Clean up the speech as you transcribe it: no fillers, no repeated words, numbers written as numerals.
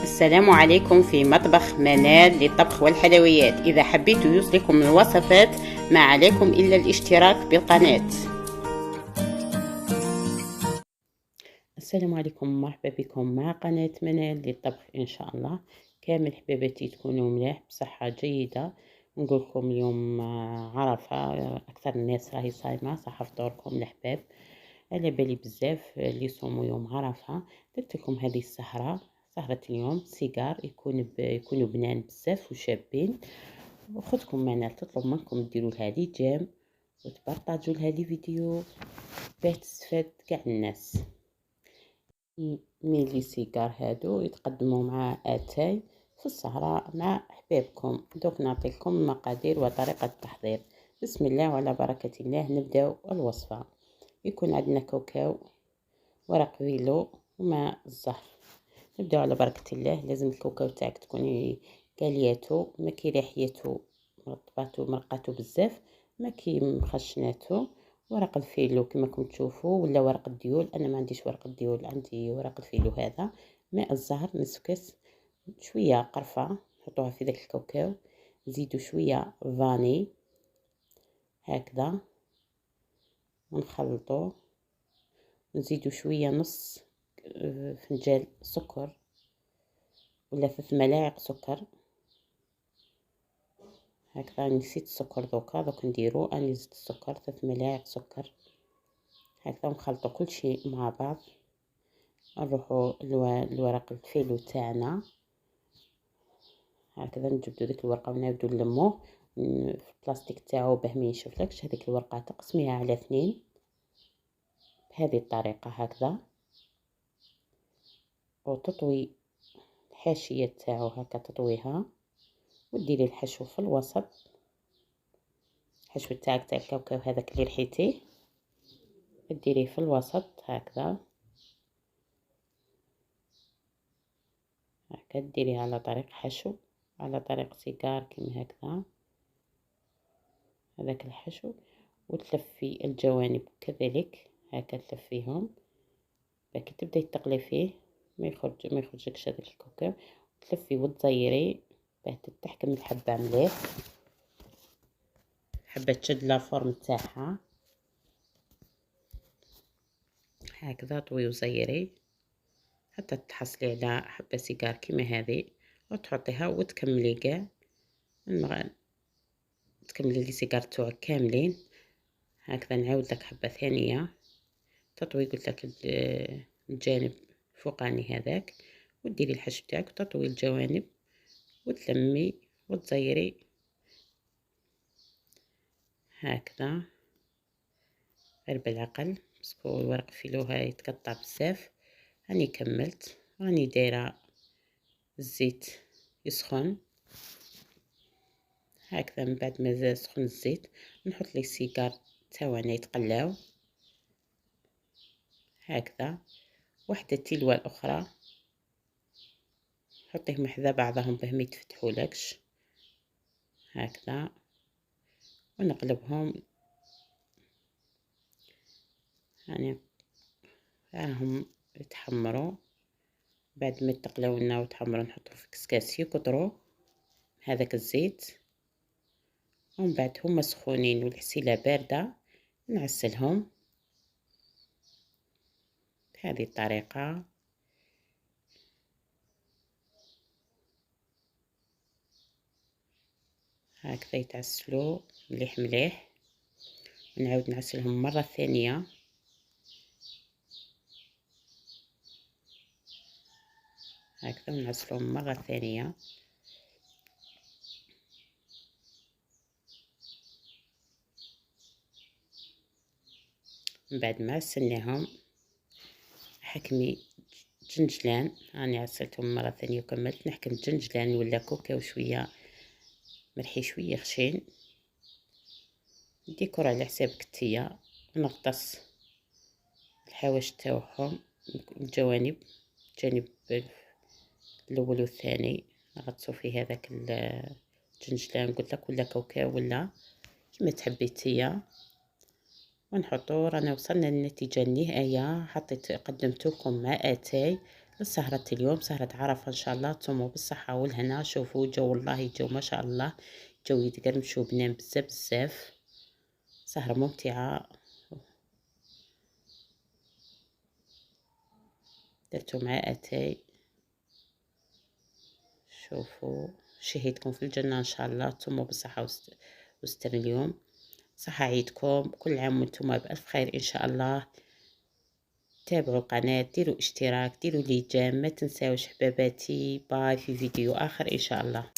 السلام عليكم في مطبخ منال للطبخ والحلويات. إذا حبيتوا يوصلكم الوصفات ما عليكم إلا الاشتراك بالقناة. السلام عليكم، مرحبا بكم مع قناة منال للطبخ. إن شاء الله كامل حباباتي تكونوا مليح بصحة جيدة. نقول لكم اليوم عرفة، أكثر الناس راهي صايمة، صحة فطوركم الحباب. على بالي بزاف اللي يصوموا يوم عرفة. درت لكم هذه سهرة اليوم سيجار يكونوا بنان بزاف وشابين. وخذكم معنا، تطلب منكم ديروا لها لي جيم وتبارطاجوا لها لي فيديو باه تستفاد كاع الناس. ميلي سيجار هادو يتقدموا مع اتاي في السهرة مع حبابكم. دوك نعطيكم المقادير وطريقة التحضير. بسم الله وعلى بركة الله نبداو الوصفة. يكون عندنا كاوكاو، ورق فيلو، وماء الزهر. نبداو على بركة الله. لازم الكاوكاو تاعك تكوني قالياتو، ما كي ريحياتو مرقاتو بزاف، ما كي مخشناتو. ورق الفيلو كما راكم تشوفوا، ولا ورق الديول. انا ما عنديش ورق الديول، عندي ورق الفيلو هذا. ماء الزهر نصف كاس، شويه قرفه نحطوها في داك الكاوكاو. نزيدو شويه فاني هكذا ونخلطو. نزيدو شويه نص فنجان سكر ولا 3 ملاعق سكر هكذا. نسيت السكر دوك نديرو. اني زدت السكر 3 ملاعق سكر هكذا. نخلطو كل شيء مع بعض. نروحو الورق الفيلو تاعنا هكذا، نجبدو ديك الورقه ونعاودو نلموه في البلاستيك تاعو باه ما ينشفلكش. هذيك الورقه تقسميها على 2 بهذه الطريقه هكذا، وتطوي الحاشيه تاعو هكا، تطويها وديري الحشو في الوسط. الحشو تاعك تاع الكاوكاو هذاك اللي رحيتيه ديريه في الوسط هكذا. ديريه على طريق حشو، على طريق سيجار كيما هكذا، هذاك الحشو. وتلفي الجوانب كذلك هكا، تلفيهم باكي تبداي تقلي فيه ما يخرجلكش هذاك الكاوكاو. تلفي وتزيري باه تحكم الحبه مليح، حبه تشد لا فورم تاعها هكذا. طوي وزيري حتى تحصلي على حبه سيجار كيما هذه، وتحطيها وتكملي كاع تكملي لي سيجار تاعك كاملين هكذا. نعاود لك حبه ثانيه تطوي، قلت لك الجانب الفوقاني هذاك، وديري الحشو تاعك وتطوي الجوانب وتلمي وتزيري هكذا غير بالعقل، باسكو الورق فيلوها يتقطع بزاف. راني كملت، راني دايره الزيت يسخن هكذا. من بعد ما سخن الزيت نحط لي السيجار تاعنا يتقلاو هكذا، وحده تلو الاخرى. حطيهم حذا بعضهم باه ما يتفتحولكش هكذا، ونقلبهم. يعني راهم يتحمروا. بعد ما يتقلاو لنا وتحمروا نحطو في كسكاس يكثروا هذاك الزيت. ومن بعد هما سخونين والحسيله بارده نعسلهم بهذه الطريقه هكذا. يتعسلوا مليح مليح، ونعاود نعسلهم مره ثانيه هكذا، ونعسلهم مره ثانيه. من بعد ما عسلناهم حكمي جنجلان. راني عسلتهم مره ثانيه وكملت. نحكم جنجلان ولا كاوكاو شويه مرحي شويه خشين. ديكور على حسابك نتيا. ونغطس الحواش تاعهم الجوانب، الجانب الاول والثاني نغطسو في هذاك الجنجلان قلت لك، ولا كاوكاو ولا كما تحبي نتيا. ونحطو. رانا وصلنا للنتيجه النهائيه. قدمت لكم مع اتاي سهرة اليوم سهرة عرفة إن شاء الله تصوموا بالصحة والهنا. شوفوا جو، والله جو ما شاء الله، جو يتقرمش وبنان بزاف بزاف. سهرة ممتعة. درتو مع اتاي. شوفوا شهيتكم في الجنة إن شاء الله. تصوموا بالصحة وستر اليوم. صحة عيدكم، كل عام وانتم بألف خير إن شاء الله. تابعوا القناة، ديروا اشتراك، ديروا لي جيم، ما تنساوش حباباتي. باي، في فيديو آخر إن شاء الله.